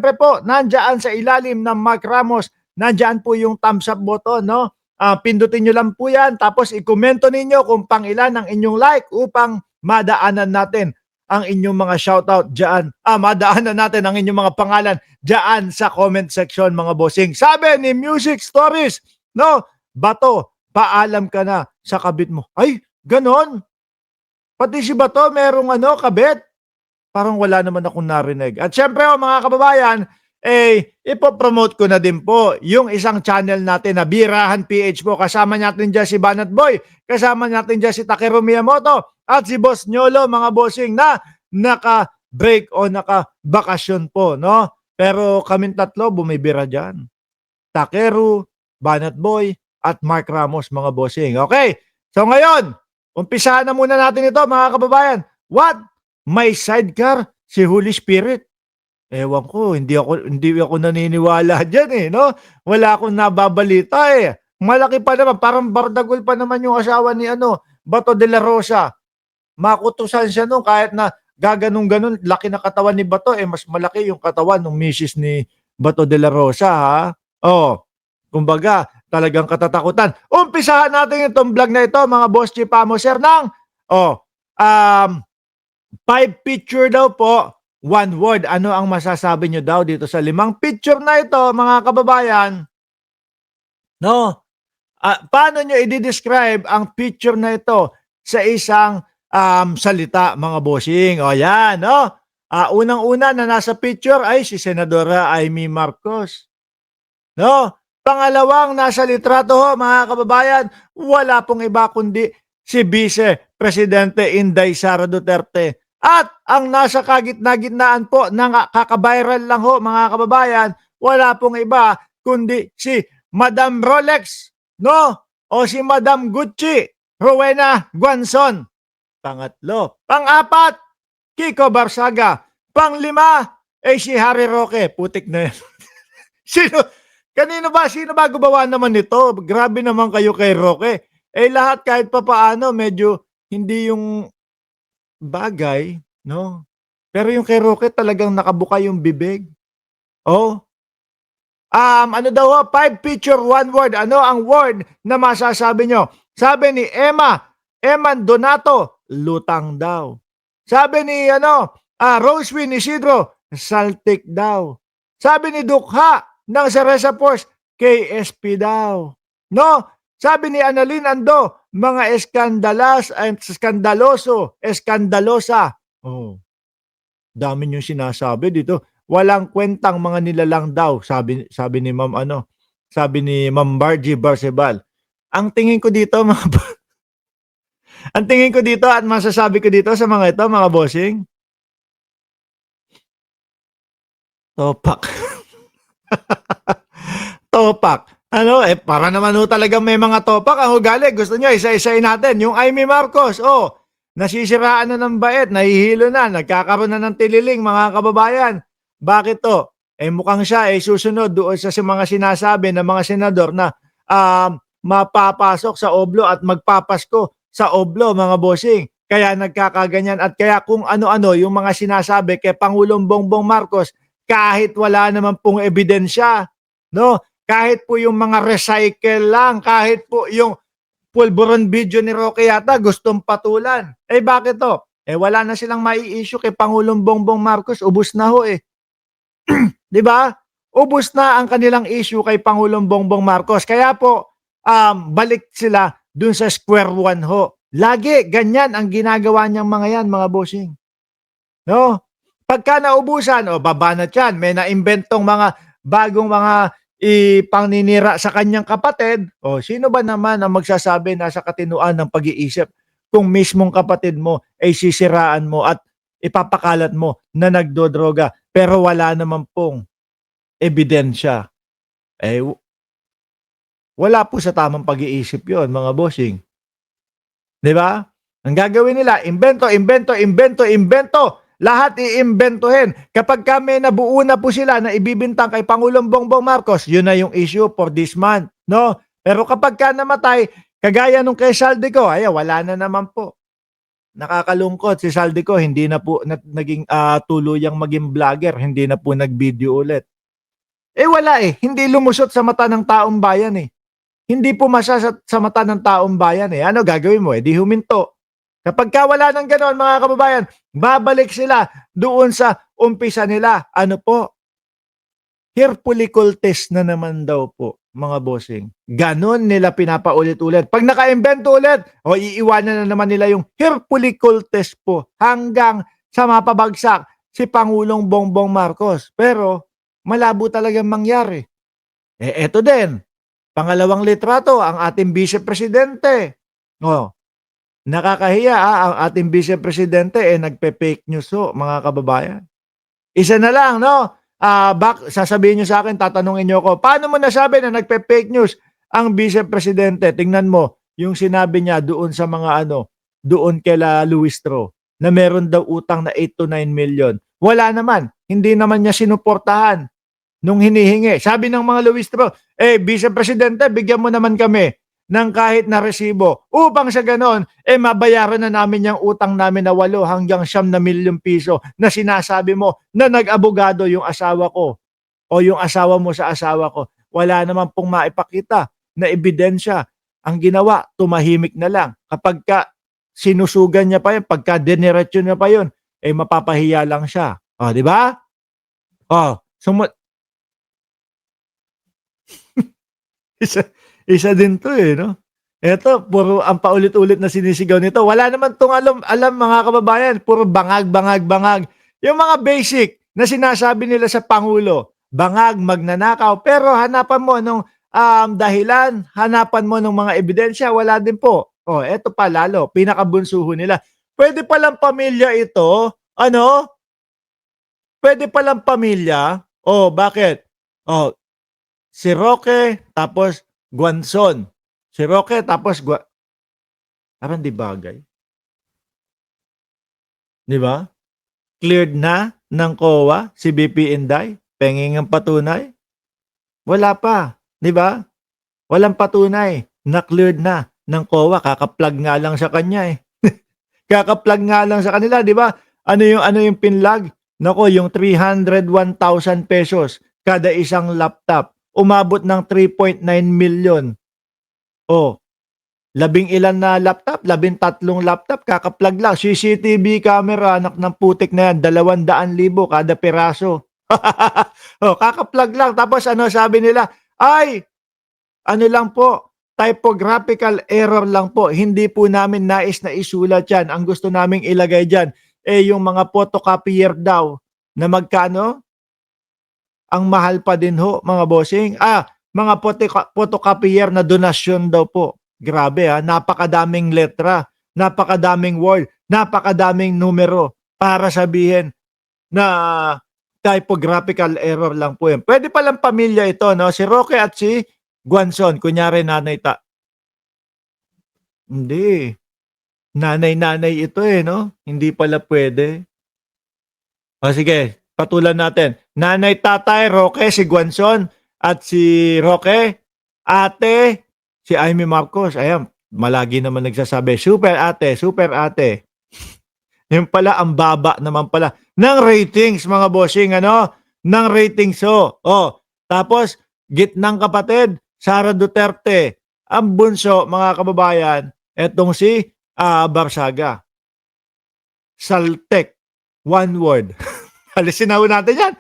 Siyempre po, nandiyan sa ilalim ng Mark Ramos, nandiyan po yung thumbs up button, no? Pindutin nyo lang po yan, tapos i-komento ninyo kung pang ilan ang inyong like upang madaanan natin ang inyong mga shoutout dyan. Madaanan natin ang inyong mga pangalan dyan sa comment section, mga bossing. Sabi ni Music Stories, no? Bato, paalam ka na sa kabit mo. Ay, ganon. Pati si Bato merong kabit. Parang wala naman akong narinig. At syempre mga kababayan, ipopromote ko na din po yung isang channel natin na Birahan PH po. Kasama natin dyan si Banat Boy, kasama natin dyan si Takeru Miyamoto, at si Boss Nyolo, mga bossing, na naka-break o naka-bakasyon po, no? Pero kaming tatlo bumibira dyan. Takeru, Banat Boy, at Mark Ramos, mga bossing. Okay, so ngayon, umpisahan na muna natin ito, mga kababayan. What? May sidecar si Holy Spirit. Ewan ko, hindi ako naniniwala diyan no? Wala akong nababalita Malaki pa naman, parang bardagol pa naman yung asawa ni Bato de la Rosa. Makutusan siya no, kahit na gaganong-ganon, laki na katawan ni Bato, mas malaki yung katawan ng misis ni Bato de la Rosa, ha? Kumbaga, talagang katatakutan. Umpisahan natin itong vlog na ito, mga boss Chipamoser, ng 5 picture daw po, 1 word. Ano ang masasabi nyo daw dito sa 5 picture na ito, mga kababayan? No? Paano nyo i-describe ang picture na ito sa isang salita, mga bossing? O yan, no? Unang-una na nasa picture ay si Senadora Amy Marcos. No? Pangalawang nasa litrato ho, mga kababayan, wala pong iba kundi si Vice Presidente Inday Sara Duterte. At ang nasa kagitna-gitnaan po ng kakaviral lang ho, mga kababayan, wala pong iba kundi si Madam Rolex, no? O si Madam Gucci, Rowena Guanzon. Pangatlo. Pang-apat, Kiko Barsaga. Pang-lima, si Harry Roque. Putik na yan. Sino ba gumawa naman nito? Grabe naman kayo kay Roque. Lahat kahit papaano, medyo hindi yung bagay, no? Pero yung kay Roque talagang nakabuka yung bibig. Ano daw 5 picture, 1 word. Ano ang word na masasabi nyo? Sabi ni Eman Donato, lutang daw. Sabi ni Rosewin Isidro, saltik daw. Sabi ni Dukha ng Cereza Force, KSP daw. No? Sabi ni Annalyn Ando, mga eskandalas at eskandalosa. Dami niyong sinasabi dito. Walang kwentang mga nilalang daw, sabi ni Ma'am sabi ni Ma'am Bargy Barcebal. Ang tingin ko dito at masasabi ko dito sa mga ito, mga bossing, topak. Topak. Para naman talaga may mga topak ang ugali. Gusto niyo isa-isayin natin. Yung Amy Marcos, nasisiraan na ng bait, nahihilo na, nagkakaroon na ng tililing, mga kababayan. Bakit to? Mukhang siya susunod doon sa mga sinasabi ng mga senador na mapapasok sa oblo at magpapasko sa oblo, mga bossing. Kaya nagkakaganyan at kaya kung ano-ano yung mga sinasabi kay Pangulong Bongbong Marcos, kahit wala naman pong ebidensya, no? Kahit po yung mga recycle lang, kahit po yung pulburon video ni Roque yata gustong patulan. Bakit to? Wala na silang mai-issue kay Pangulong Bongbong Marcos, ubos na ho 'Di ba? Ubos na ang kanilang issue kay Pangulong Bongbong Marcos. Kaya po balik sila dun sa square one ho. Lagi ganyan ang ginagawa niyang mga yan, mga bossing. No? Pagka naubusan, babanat yan. May naimbentong mga bagong mga ipangninira sa kanyang kapatid. Sino ba naman ang magsasabi na sa katinuan ng pag-iisip kung mismong kapatid mo ay sisiraan mo at ipapakalat mo na nagdodroga pero wala naman pong ebidensya? Wala po sa tamang pag-iisip yon, mga bossing. 'Di ba? Ang gagawin nila, invento. Lahat iimbentohin. Kapag kami nabuo na po sila na ibibintang kay Pangulong Bongbong Marcos, yun na yung issue for this month, no? Pero kapag ka namatay, kagaya nung kay Saldico, wala na naman po. Nakakalungkot si Saldico, hindi na po naging tuluyang maging vlogger, hindi na po nag-video ulit. Eh wala eh, hindi lumusot sa mata ng taong bayan eh. Hindi pumasa sa mata ng taong bayan eh. Ano gagawin mo? Eh di huminto. Kapag ka wala ng gano'n mga kababayan, babalik sila doon sa umpisa nila. Ano po? Carefully test na naman daw po, mga bossing. Ganon nila pinapaulit-ulit. Pag naka-invento ulit, o iiwanan na naman nila yung carefully test po hanggang sa mapabagsak si Pangulong Bongbong Marcos. Pero malabo talagang mangyari. Eh eto din, pangalawang litrato, ang ating Vice Presidente. Oh, nakakahiya ang ating Vice Presidente nagpe-fake news ho, mga kababayan. Isa na lang, no? Sasabihin niyo sa akin, tatanungin niyo ako, paano mo nasabi na nagpe-fake news ang Vice Presidente? Tingnan mo, yung sinabi niya doon sa mga doon kila Luis Tro, na meron daw utang na 8 to 9 million. Wala naman, hindi naman niya sinuportahan nung hinihingi. Sabi ng mga Luis Tro, Vice Presidente, bigyan mo naman kami ng kahit na resibo upang sa ganon, mabayaran na namin yung utang namin na 8 hanggang 9 na milyong piso na sinasabi mo na nag-abogado yung asawa ko o yung asawa mo sa asawa ko. Wala naman pong maipakita na ebidensya. Ang ginawa, tumahimik na lang. Kapag ka sinusugan niya pa yun, pagka diniretso niya pa yun, mapapahiya lang siya. O, di ba? O, isa din 'to, no? Eto, puro ang paulit-ulit na sinisigaw nito. Wala naman 'tong alam mga kababayan, puro bangag, bangag, bangag. Yung mga basic na sinasabi nila sa Pangulo, bangag, magnanakaw, pero hanapan mo nung dahilan, hanapan mo ng mga ebidensya, wala din po. Oh, eto pa lalo, pinakabunsuho nila. Pwede palang pamilya ito, ano? Pwede palang pamilya. Oh, bakit? Oh, si Roque tapos Guanzon. Si Roque tapos parang di bagay. Di ba? Cleared na ng COA si BP Inday. Penging ang patunay. Wala pa. Di ba? Walang patunay na cleared na ng COA. Kaka-plug nga lang sa kanya eh. Kaka-plug nga lang sa kanila, di ba? Ano yung pinlag? Nako, yung 301,000 pesos kada isang laptop. Umabot ng 3.9 million. Oh, 11 na laptop, 13 laptop, kaka-plug lang. CCTV camera, anak ng putik na yan, 200,000 kada piraso. Oh, kaka-plug lang. Tapos ano sabi nila? Ay, ano lang po, typographical error lang po. Hindi po namin nais na isulat yan. Ang gusto naming ilagay dyan, yung mga photocopier daw na magkano? Ang mahal pa din ho, mga bossing. Mga photocopier na donasyon daw po. Grabe napakadaming letra, napakadaming word, napakadaming numero para sabihin na typographical error lang po yan. Pwede palang pamilya ito, no? Si Roque at si Guanzon, kunyari nanay Hindi. Nanay-nanay ito no? Hindi pala pwede. O sige, patulan natin. Nanay, tatay, Roque, si Guanzon, at si Roque, ate, si Amy Marcos. Ayan, malagi naman nagsasabi, super ate, super ate. Yung pala, ang baba naman pala ng ratings, mga bossing, ng ratings, tapos, gitnang kapatid, Sara Duterte. Ang bunso, mga kababayan, etong si Barsaga. Saltek. One word. Alisin na natin yan.